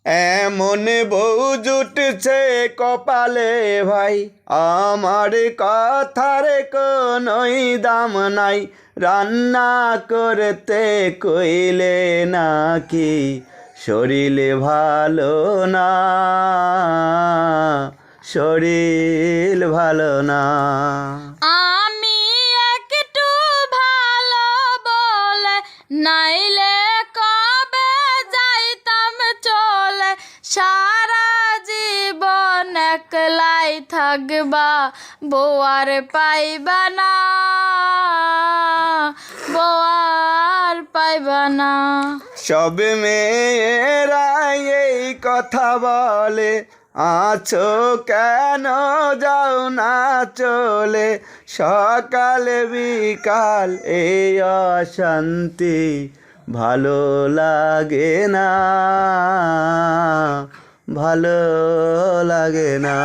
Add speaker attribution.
Speaker 1: এমন বউ জুটছে কপালে ভাই, আমার কথার কোনোই দাম নাই। রান্না করতে কইলে নাকি শরীর ভালো না, শরীর ভালো না।
Speaker 2: আমি একটু ভালো বলে নাইলে কবে যাইতাম চলে। সারা জীবন একলাই থাকবা, বউ আর পাইবা না, বউ আর পাইবা না।
Speaker 1: সব মেয়েরা এই কথা বলে, আছো কেন যাও না চলে। সকাল বিকাল এই অশান্তি, ভালো লাগে না, ভালো লাগে না।